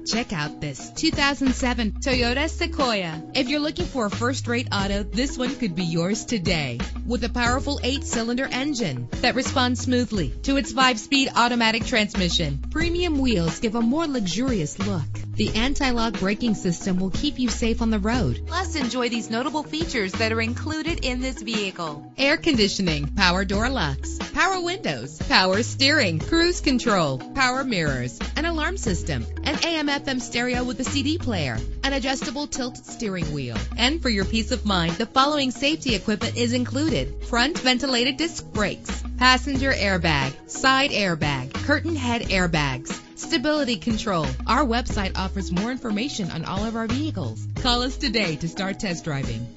Check out this 2007 Toyota Sequoia. If you're looking for a first-rate auto, this one could be yours today. With a powerful 8-cylinder engine that responds smoothly to its 5-speed automatic transmission, premium wheels give a more luxurious look. The anti-lock braking system will keep you safe on the road. Plus, enjoy these notable features that are included in this vehicle: air conditioning, power door locks, power windows, power steering, cruise control, power mirrors, an alarm system, an AM/FM stereo with a CD player, an adjustable tilt steering wheel. And for your peace of mind, the following safety equipment is included: front ventilated disc brakes, passenger airbag, side airbag, curtain head airbags, stability control. Our website offers more information on all of our vehicles. Call us today to start test driving.